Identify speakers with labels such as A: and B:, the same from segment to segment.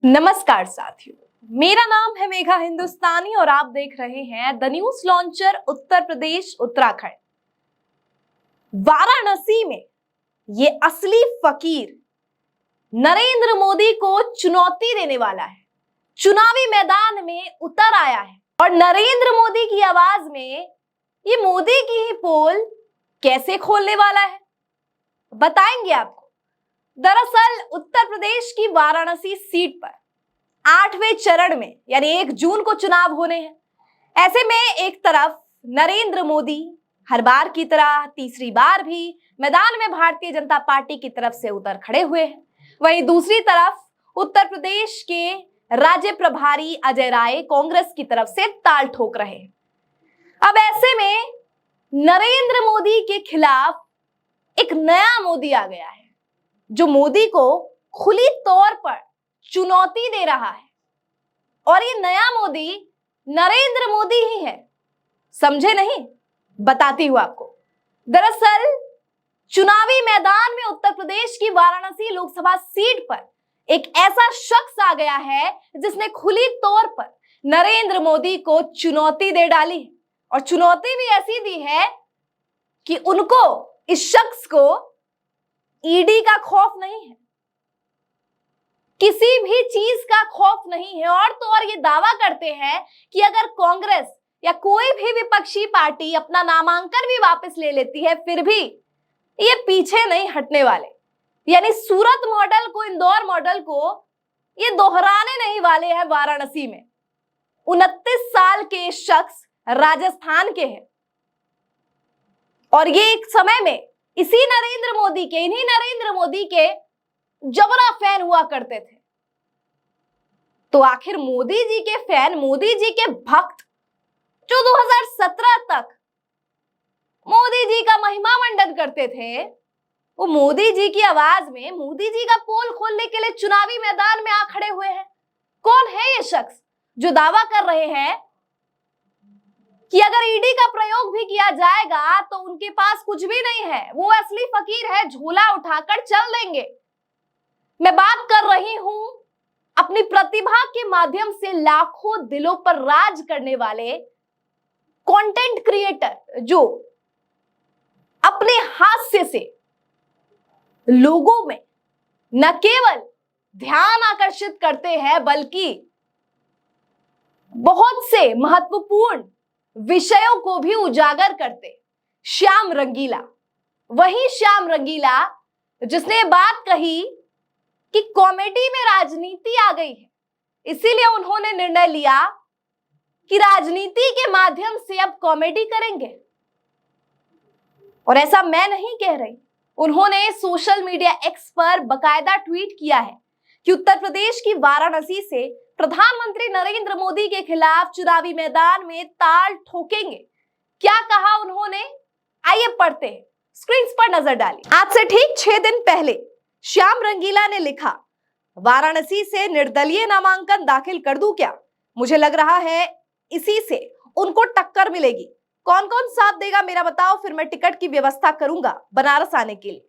A: नमस्कार साथियों, मेरा नाम है मेघा हिंदुस्तानी और आप देख रहे हैं the news launcher Uttar Pradesh Uttarakhand. Varanasi में ये असली फकीर नरेंद्र मोदी को चुनौती देने वाला है, चुनावी मैदान में उतर आया है और नरेंद्र मोदी की आवाज में ये मोदी की ही पोल कैसे खोलने वाला है बताएंगे आपको। दरअसल उत्तर प्रदेश की वाराणसी सीट पर 8वें चरण में यानी 1 जून को चुनाव होने हैं। ऐसे में एक तरफ नरेंद्र मोदी हर बार की तरह तीसरी बार भी मैदान में भारतीय जनता पार्टी की तरफ से उतर खड़े हुए हैं, वहीं दूसरी तरफ उत्तर प्रदेश के राज्य प्रभारी अजय राय कांग्रेस की तरफ से ताल ठोक रहे हैं। अब ऐसे में नरेंद्र मोदी के खिलाफ एक नया मोदी आ गया है जो मोदी को खुली तौर पर चुनौती दे रहा है और ये नया मोदी नरेंद्र मोदी ही है। समझे नहीं? बताती हूं आपको। दरअसल चुनावी मैदान में उत्तर प्रदेश की वाराणसी लोकसभा सीट पर एक ऐसा शख्स आ गया है जिसने खुली तौर पर नरेंद्र मोदी को चुनौती दे डाली है और चुनौती भी ऐसी दी है कि उनको, इस शख्स को ईडी का खौफ नहीं है, किसी भी चीज का खौफ नहीं है और तो और ये दावा करते हैं कि अगर कांग्रेस या कोई भी विपक्षी पार्टी अपना नामांकन भी वापस ले लेती है फिर भी ये पीछे नहीं हटने वाले, यानी सूरत मॉडल को, इंदौर मॉडल को ये दोहराने नहीं वाले हैं। वाराणसी में 29 साल के शख्स राजस्थान के हैं और ये एक समय में इन्हीं नरेंद्र मोदी के जबरा फैन हुआ करते थे। तो आखिर मोदी जी के फैन, मोदी जी के भक्त जो 2017 तक मोदी जी का महिमा मंडन करते थे, वो मोदी जी की आवाज में मोदी जी का पोल खोलने के लिए चुनावी मैदान में आ खड़े हुए हैं। कौन है ये शख्स जो दावा कर रहे हैं कि अगर ईडी का प्रयोग भी किया जाएगा तो उनके पास कुछ भी नहीं है, वो असली फकीर है, झोला उठाकर चल देंगे। मैं बात कर रही हूं अपनी प्रतिभा के माध्यम से लाखों दिलों पर राज करने वाले कंटेंट क्रिएटर जो अपने हास्य से लोगों में न केवल ध्यान आकर्षित करते हैं बल्कि बहुत से महत्वपूर्ण विषयों को भी उजागर करते। श्याम रंगीला, वही श्याम रंगीला जिसने बात कही कि कॉमेडी में राजनीति आ गई है, इसीलिए उन्होंने निर्णय लिया कि राजनीति के माध्यम से अब कॉमेडी करेंगे। और ऐसा मैं नहीं कह रही, उन्होंने सोशल मीडिया एक्स पर बकायदा ट्वीट किया है कि उत्तर प्रदेश की वाराणसी से प्रधानमंत्री नरेंद्र मोदी के खिलाफ चुनावी मैदान में ताल ठोकेंगे। क्या कहा उन्होंने, आइए पढ़ते हैं, स्क्रीन पर नजर डालिए। आज से ठीक 6 दिन पहले श्याम रंगीला ने लिखा, वाराणसी से निर्दलीय नामांकन दाखिल कर दूं क्या? मुझे लग रहा है इसी से उनको टक्कर मिलेगी। कौन कौन साथ देगा मेरा बताओ, फिर मैं टिकट की व्यवस्था करूंगा बनारस आने के लिए।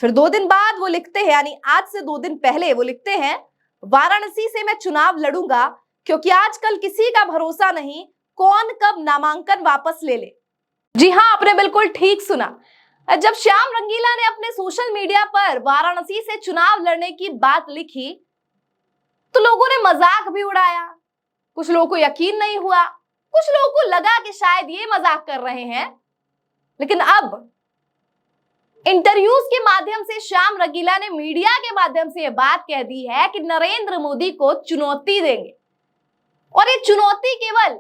A: फिर 2 दिन बाद वो लिखते हैं, यानी आज से 2 दिन पहले वो लिखते हैं, वाराणसी से मैं चुनाव लड़ूंगा क्योंकि आजकल किसी का भरोसा नहीं, कौन कब नामांकन वापस ले ले। जी हां, आपने बिल्कुल ठीक सुना। जब श्याम रंगीला ने अपने सोशल मीडिया पर वाराणसी से चुनाव लड़ने की बात लिखी तो लोगों ने मजाक भी उड़ाया, कुछ लोगों को यकीन नहीं हुआ, कुछ लोगों को लगा कि शायद ये मजाक कर रहे हैं। लेकिन अब इंटरव्यूज के माध्यम से श्याम रंगीला ने मीडिया के माध्यम से यह बात कह दी है कि नरेंद्र मोदी को चुनौती देंगे। और ये चुनौती केवल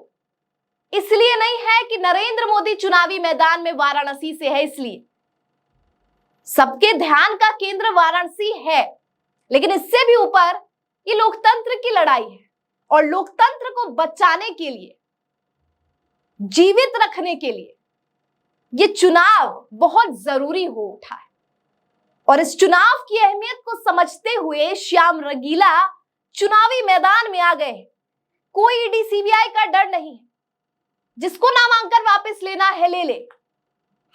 A: इसलिए नहीं है कि नरेंद्र मोदी चुनावी मैदान में वाराणसी से है, इसलिए सबके ध्यान का केंद्र वाराणसी है, लेकिन इससे भी ऊपर ये लोकतंत्र की लड़ाई है और लोकतंत्र को बचाने के लिए, जीवित रखने के लिए ये चुनाव बहुत जरूरी हो उठा है। और इस चुनाव की अहमियत को समझते हुए श्याम रंगीला चुनावी मैदान में आ गए। कोई ईडी सीबीआई का डर नहीं है, जिसको नामांकन वापस लेना है ले ले,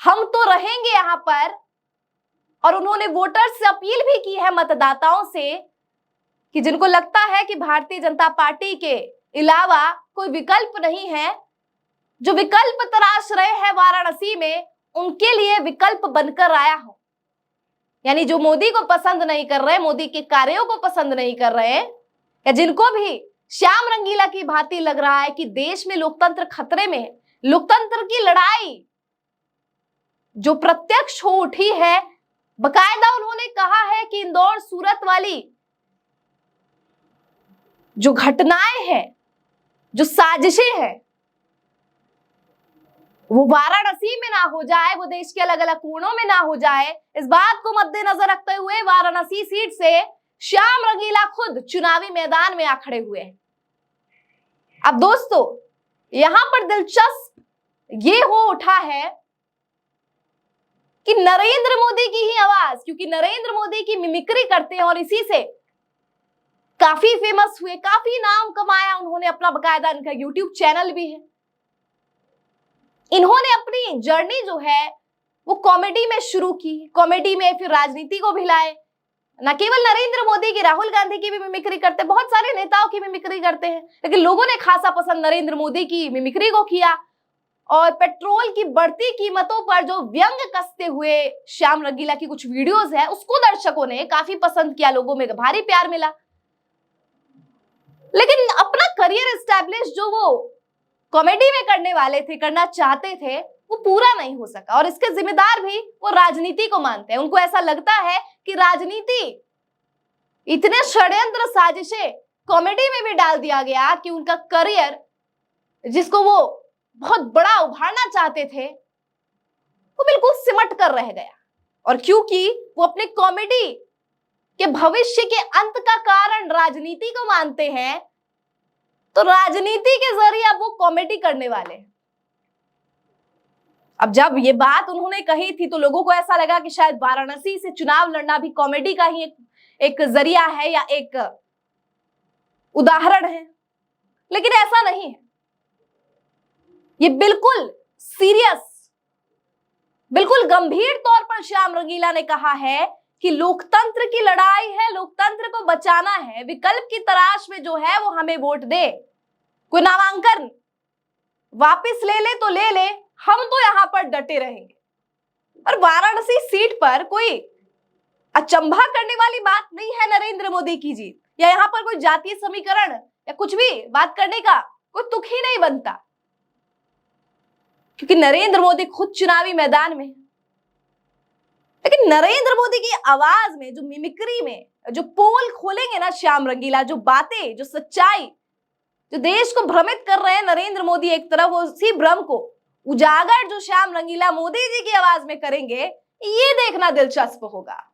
A: हम तो रहेंगे यहां पर। और उन्होंने वोटर्स से अपील भी की है, मतदाताओं से, कि जिनको लगता है कि भारतीय जनता पार्टी के अलावा कोई विकल्प नहीं है, जो विकल्प तराश रहे हैं वाराणसी में, उनके लिए विकल्प बनकर आया हूं। यानी जो मोदी को पसंद नहीं कर रहे, मोदी के कार्यों को पसंद नहीं कर रहे, या जिनको भी श्याम रंगीला की भांति लग रहा है कि देश में लोकतंत्र खतरे में है, लोकतंत्र की लड़ाई जो प्रत्यक्ष हो उठी है। बकायदा उन्होंने कहा है कि इंदौर सूरत वाली जो घटनाएं हैं, जो साजिशें हैं, वो वाराणसी में ना हो जाए, वो देश के अलग अलग कोनों में ना हो जाए। इस बात को मद्देनजर रखते हुए वाराणसी सीट से श्याम रंगीला खुद चुनावी मैदान में आ खड़े हुए हैं। अब दोस्तों, यहां पर दिलचस्प ये हो उठा है कि नरेंद्र मोदी की ही आवाज, क्योंकि नरेंद्र मोदी की मिमिक्री करते हैं और इसी से काफी फेमस हुए, काफी नाम कमाया उन्होंने अपना, बकायदा इनका यूट्यूब चैनल भी है। इन्होंने अपनी जर्नी जो है वो कॉमेडी में शुरू की, कॉमेडी में फिर राजनीति को भी लाए। न केवल नरेंद्र मोदी की, राहुल गांधी की भी मिमिक्री करते, बहुत सारे नेताओं की मिमिक्री करते हैं, लेकिन लोगों ने खासा पसंद नरेंद्र मोदी की मिमिक्री को किया। और पेट्रोल की बढ़ती कीमतों पर जो व्यंग कसते हुए श्याम रंगीला की कुछ वीडियोस है, उसको दर्शकों ने काफी पसंद किया, लोगों में भारी प्यार मिला। लेकिन अपना करियर एस्टैब्लिश जो वो कॉमेडी में करने वाले थे, करना चाहते थे, वो पूरा नहीं हो सका। और इसके जिम्मेदार भी वो राजनीति को मानते हैं। उनको ऐसा लगता है कि राजनीति, इतने षड्यंत्र साजिशें कॉमेडी में भी डाल दिया गया कि उनका करियर, जिसको वो बहुत बड़ा उभारना चाहते थे, वो बिल्कुल सिमट कर रह गया। और क्योंकि वो अपने कॉमेडी के भविष्य के अंत का कारण राजनीति को मानते हैं, तो राजनीति के जरिए अब वो कॉमेडी करने वाले हैं। अब जब ये बात उन्होंने कही थी तो लोगों को ऐसा लगा कि शायद वाराणसी से चुनाव लड़ना भी कॉमेडी का ही एक जरिया है या एक उदाहरण है, लेकिन ऐसा नहीं है। ये बिल्कुल सीरियस, बिल्कुल गंभीर तौर पर श्याम रंगीला ने कहा है कि लोकतंत्र की लड़ाई है, लोकतंत्र को बचाना है, विकल्प की तलाश में जो है वो हमें वोट दे, कोई नामांकन वापस ले ले तो ले ले, हम तो यहां पर डटे रहेंगे। और वाराणसी सीट पर कोई अचंभा करने वाली बात नहीं है नरेंद्र मोदी की जीत, या यहां पर कोई जातीय समीकरण या कुछ भी बात करने का कोई तुक ही नहीं बनता, क्योंकि नरेंद्र मोदी खुद चुनावी मैदान में है। लेकिन नरेंद्र मोदी की आवाज में, जो मिमिक्री में, जो पोल खोलेंगे ना श्याम रंगीला, जो बातें, जो सच्चाई, जो देश को भ्रमित कर रहे हैं नरेंद्र मोदी एक तरफ, उसी भ्रम को उजागर जो श्याम रंगीला मोदी जी की आवाज में करेंगे, ये देखना दिलचस्प होगा।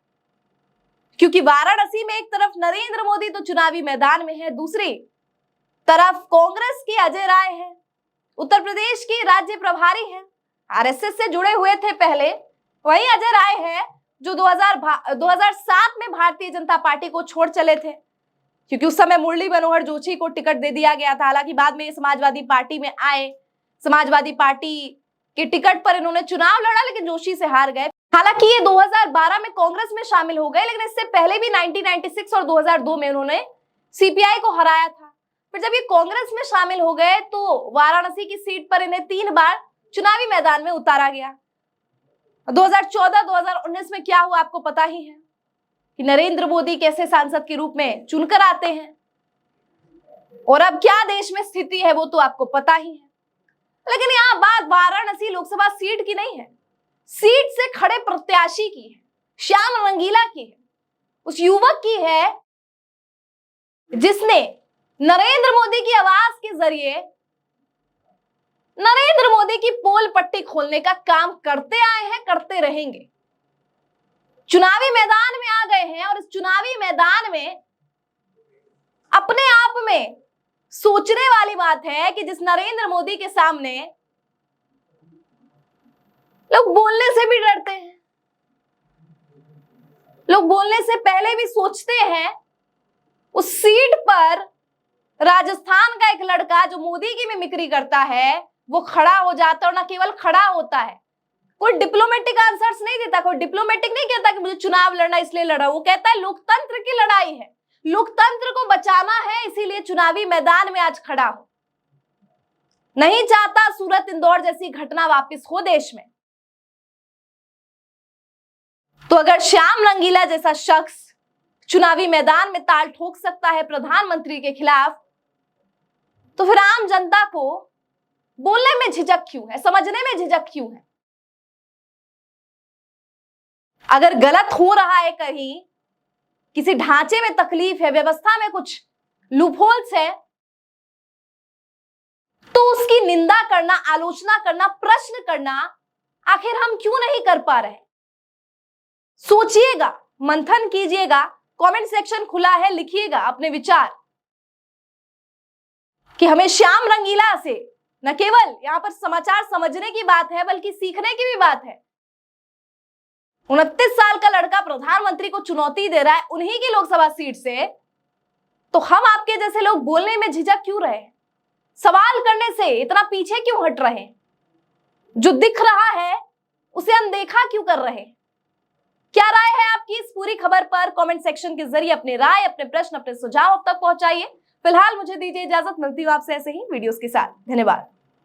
A: क्योंकि वाराणसी में एक तरफ नरेंद्र मोदी तो चुनावी मैदान में है, दूसरी तरफ कांग्रेस की अजय राय है, उत्तर प्रदेश की राज्य प्रभारी है, आरएसएस से जुड़े हुए थे पहले। वही अजय राय है जो 2007 में भारतीय जनता पार्टी को छोड़ चले थे, क्योंकि उस समय मुरली मनोहर जोशी को टिकट दे दिया गया था। हालांकि बाद में समाजवादी पार्टी में आए, समाजवादी पार्टी के टिकट पर इन्होंने चुनाव लड़ा, लेकिन जोशी से हार गए। हालांकि ये 2012 में कांग्रेस में शामिल हो गए, लेकिन इससे पहले भी 1996 और 2002 में उन्होंने सीपीआई को हराया था। फिर जब ये कांग्रेस में शामिल हो गए तो वाराणसी की सीट पर इन्हें 3 बार चुनावी मैदान में उतारा गया। 2014-2019 में क्या हुआ आपको पता ही है कि नरेंद्र मोदी कैसे सांसद के रूप में चुनकर आते हैं, और अब क्या देश में स्थिति है वो तो आपको पता ही है। लेकिन यहां बात वाराणसी लोकसभा सीट की नहीं है, सीट से खड़े प्रत्याशी की है, श्याम रंगीला की है, उस युवक की है जिसने नरेंद्र मोदी की आवाज के जरिए नरेंद्र मोदी की पोल पट्टी खोलने का काम करते आए हैं, करते रहेंगे। चुनावी मैदान में आ गए हैं, और इस चुनावी मैदान में अपने आप में सोचने वाली बात है कि जिस नरेंद्र मोदी के सामने लोग बोलने से भी डरते हैं, लोग बोलने से पहले भी सोचते हैं, उस सीट पर राजस्थान का एक लड़का जो मोदी की मिमिक्री करता है वो खड़ा हो जाता है। और ना केवल खड़ा होता है, कोई डिप्लोमेटिक आंसर्स नहीं देता, कोई डिप्लोमेटिक नहीं कहता कि मुझे चुनाव लड़ना इसलिए लड़ा, वो कहता है लोकतंत्र की लड़ाई है, लोकतंत्र को बचाना है, इसीलिए चुनावी मैदान में आज खड़ा हूं। नहीं चाहता सूरत इंदौर जैसी घटना वापस हो देश में। तो अगर श्याम रंगीला जैसा शख्स चुनावी मैदान में ताल ठोक सकता है प्रधानमंत्री के खिलाफ, तो फिर आम जनता को बोलने में झिझक क्यों है, समझने में झिझक क्यों है? अगर गलत हो रहा है, कहीं किसी ढांचे में तकलीफ है, व्यवस्था में कुछ लूपहोल्स है, तो उसकी निंदा करना, आलोचना करना, प्रश्न करना आखिर हम क्यों नहीं कर पा रहे? सोचिएगा, मंथन कीजिएगा, कमेंट सेक्शन खुला है, लिखिएगा अपने विचार कि हमें श्याम रंगीला से न केवल यहां पर समाचार समझने की बात है, बल्कि सीखने की भी बात है। 29 साल का लड़का प्रधानमंत्री को चुनौती दे रहा है उन्हीं की लोकसभा सीट से, तो हम आपके जैसे लोग बोलने में झिझक क्यों रहे? सवाल करने से इतना पीछे क्यों हट रहे? जो दिख रहा है उसे अनदेखा क्यों कर रहे? क्या राय है आपकी इस पूरी खबर पर? कमेंट सेक्शन के जरिए अपनी राय, अपने प्रश्न, अपने सुझाव अब तक पहुंचाइए। फिलहाल मुझे दीजिए इजाजत, मिलती हूं आपसे ऐसे ही वीडियोस के साथ। धन्यवाद।